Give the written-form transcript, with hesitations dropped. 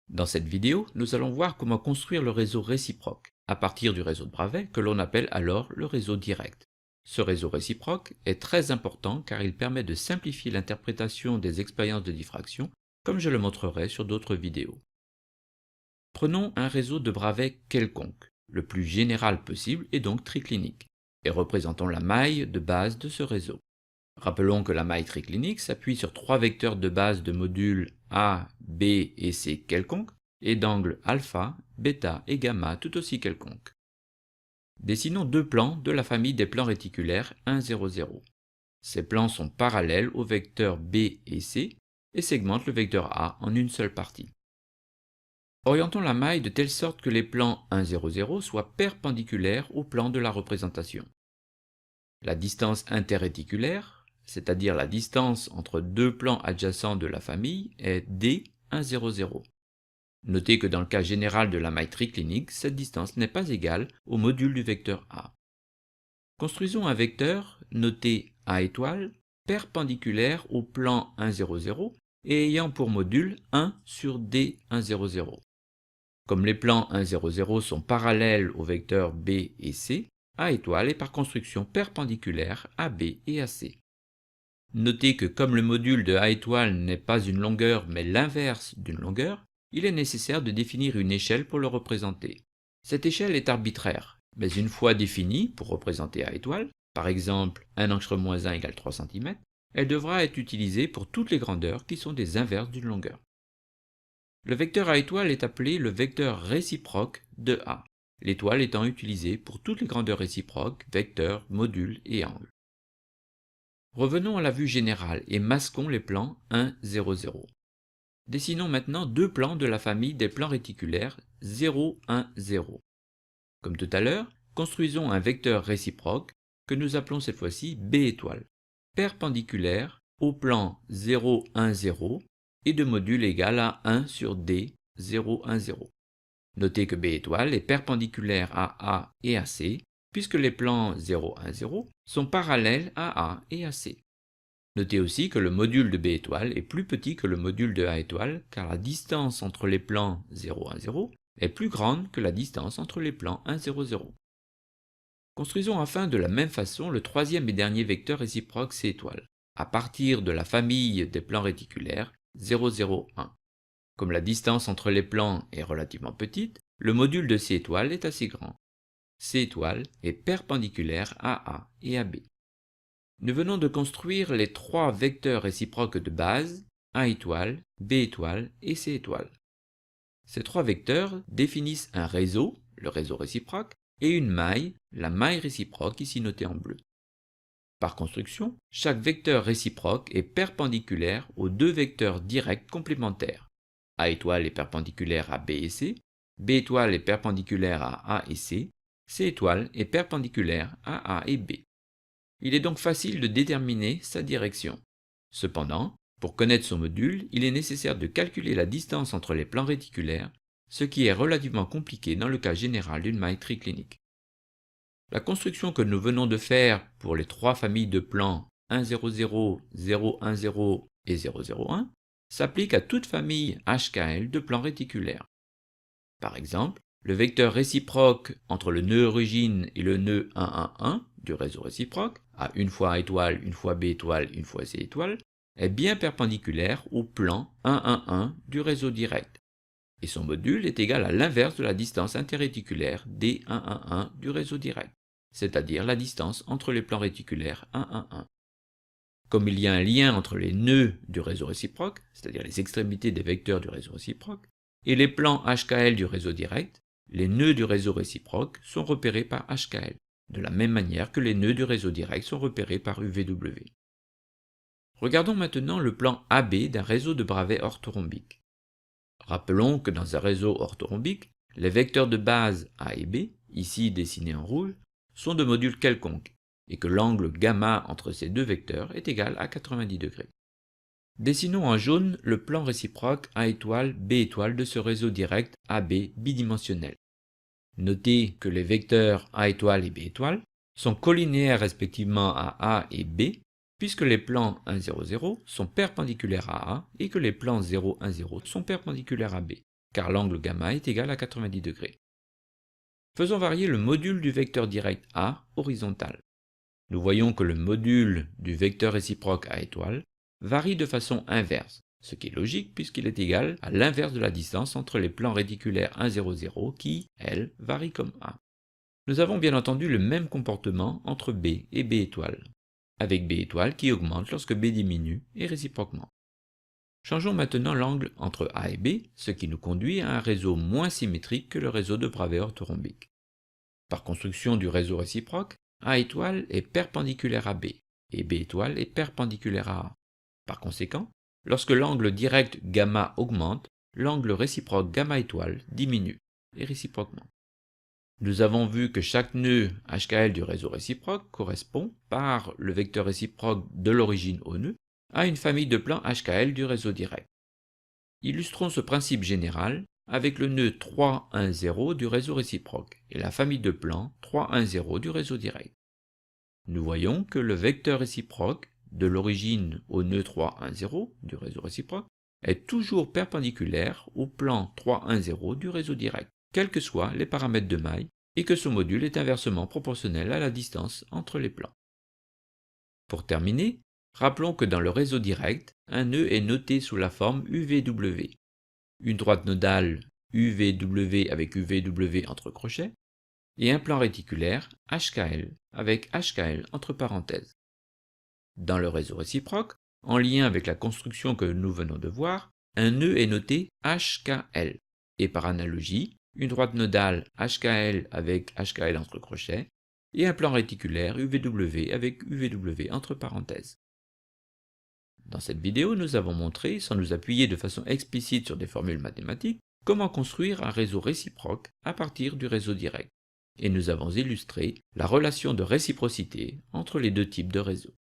Dans cette vidéo, nous allons voir comment construire le réseau réciproque, à partir du réseau de Bravais que l'on appelle alors le réseau direct. Ce réseau réciproque est très important car il permet de simplifier l'interprétation des expériences de diffraction, comme je le montrerai sur d'autres vidéos. Prenons un réseau de Bravais quelconque, le plus général possible et donc triclinique, et représentons la maille de base de ce réseau. Rappelons que la maille triclinique s'appuie sur trois vecteurs de base de modules A, B et C quelconques, et d'angles alpha, bêta et gamma tout aussi quelconques. Dessinons deux plans de la famille des plans réticulaires 1, 0, 0. Ces plans sont parallèles aux vecteurs B et C et segmentent le vecteur A en une seule partie. Orientons la maille de telle sorte que les plans 1, 0, 0 soient perpendiculaires au plan de la représentation. La distance interréticulaire, c'est-à-dire la distance entre deux plans adjacents de la famille, est D 1, 0, 0. Notez que dans le cas général de la maille triclinique, cette distance n'est pas égale au module du vecteur A. Construisons un vecteur, noté A étoile, perpendiculaire au plan 1, 0, 0 et ayant pour module 1 sur D 1, 0, 0. Comme les plans 1, 0, 0 sont parallèles aux vecteurs B et C, A étoile est par construction perpendiculaire à B et à C. Notez que comme le module de A étoile n'est pas une longueur mais l'inverse d'une longueur, il est nécessaire de définir une échelle pour le représenter. Cette échelle est arbitraire, mais une fois définie pour représenter A étoile, par exemple 1 angstrom-1 égale 3 cm, elle devra être utilisée pour toutes les grandeurs qui sont des inverses d'une longueur. Le vecteur A étoile est appelé le vecteur réciproque de A, l'étoile étant utilisée pour toutes les grandeurs réciproques, vecteurs, modules et angles. Revenons à la vue générale et masquons les plans 1, 0, 0. Dessinons maintenant deux plans de la famille des plans réticulaires 0, 1, 0. Comme tout à l'heure, construisons un vecteur réciproque que nous appelons cette fois-ci B étoile, perpendiculaire au plan 0, 1, 0 et de module égal à 1 sur D 0, 1, 0. Notez que B étoile est perpendiculaire à A et à C, puisque les plans 0, 1, 0 sont parallèles à A et à C. Notez aussi que le module de B étoile est plus petit que le module de A étoile, car la distance entre les plans 0, 1, 0 est plus grande que la distance entre les plans 1, 0, 0. Construisons enfin de la même façon le troisième et dernier vecteur réciproque C étoile, à partir de la famille des plans réticulaires 0, 0, 1. Comme la distance entre les plans est relativement petite, le module de C étoile est assez grand. C étoile est perpendiculaire à A et à B. Nous venons de construire les trois vecteurs réciproques de base, A étoile, B étoile et C étoile. Ces trois vecteurs définissent un réseau, le réseau réciproque, et une maille, la maille réciproque ici notée en bleu. Par construction, chaque vecteur réciproque est perpendiculaire aux deux vecteurs directs complémentaires. A étoile est perpendiculaire à B et C, B étoile est perpendiculaire à A et C, C étoile est perpendiculaire à A et B. Il est donc facile de déterminer sa direction. Cependant, pour connaître son module, il est nécessaire de calculer la distance entre les plans réticulaires, ce qui est relativement compliqué dans le cas général d'une maille triclinique. La construction que nous venons de faire pour les trois familles de plans 1, 0, 0, 0, 1, 0 et 0, 0, 1 s'applique à toute famille HKL de plans réticulaires. Par exemple, le vecteur réciproque entre le nœud origine et le nœud 1, 1, 1 du réseau réciproque, à une fois A étoile, une fois B étoile, une fois C étoile, est bien perpendiculaire au plan 1, 1, 1 du réseau direct, et son module est égal à l'inverse de la distance interréticulaire D 1, 1, 1 du réseau direct, c'est-à-dire la distance entre les plans réticulaires 1, 1, 1. Comme il y a un lien entre les nœuds du réseau réciproque, c'est-à-dire les extrémités des vecteurs du réseau réciproque, et les plans HKL du réseau direct, les nœuds du réseau réciproque sont repérés par HKL, de la même manière que les nœuds du réseau direct sont repérés par UVW. Regardons maintenant le plan AB d'un réseau de Bravais orthorhombique. Rappelons que dans un réseau orthorhombique, les vecteurs de base A et B, ici dessinés en rouge, sont de modules quelconques, et que l'angle gamma entre ces deux vecteurs est égal à 90 degrés. Dessinons en jaune le plan réciproque A étoile, B étoile de ce réseau direct AB bidimensionnel. Notez que les vecteurs A étoile et B étoile sont collinéaires respectivement à A et B, puisque les plans 1, 0, 0 sont perpendiculaires à A et que les plans 0, 1, 0 sont perpendiculaires à B. car l'angle gamma est égal à 90 degrés. Faisons varier le module du vecteur direct A horizontal. Nous voyons que le module du vecteur réciproque A étoile varie de façon inverse, ce qui est logique puisqu'il est égal à l'inverse de la distance entre les plans réticulaires 1, 0, 0 qui, elle, varie comme A. Nous avons bien entendu le même comportement entre B et B étoile, avec B étoile qui augmente lorsque B diminue et réciproquement. Changeons maintenant l'angle entre A et B, ce qui nous conduit à un réseau moins symétrique que le réseau de Bravais orthorhombique. Par construction du réseau réciproque, A étoile est perpendiculaire à B, et B étoile est perpendiculaire à A. Par conséquent, lorsque l'angle direct gamma augmente, l'angle réciproque gamma étoile diminue, et réciproquement. Nous avons vu que chaque nœud HKL du réseau réciproque correspond, par le vecteur réciproque de l'origine au nœud, à une famille de plans HKL du réseau direct. Illustrons ce principe général avec le nœud 3, 1, 0 du réseau réciproque et la famille de plans 3, 1, 0 du réseau direct. Nous voyons que le vecteur réciproque de l'origine au nœud 3, 1, 0 du réseau réciproque est toujours perpendiculaire au plan 3, 1, 0 du réseau direct, quels que soient les paramètres de maille, et que ce module est inversement proportionnel à la distance entre les plans. Pour terminer, rappelons que dans le réseau direct, un nœud est noté sous la forme UVW, une droite nodale UVW avec UVW entre crochets, et un plan réticulaire HKL avec HKL entre parenthèses. Dans le réseau réciproque, en lien avec la construction que nous venons de voir, un nœud est noté HKL, et par analogie, une droite nodale HKL avec HKL entre crochets, et un plan réticulaire UVW avec UVW entre parenthèses. Dans cette vidéo, nous avons montré, sans nous appuyer de façon explicite sur des formules mathématiques, comment construire un réseau réciproque à partir du réseau direct, et nous avons illustré la relation de réciprocité entre les deux types de réseaux.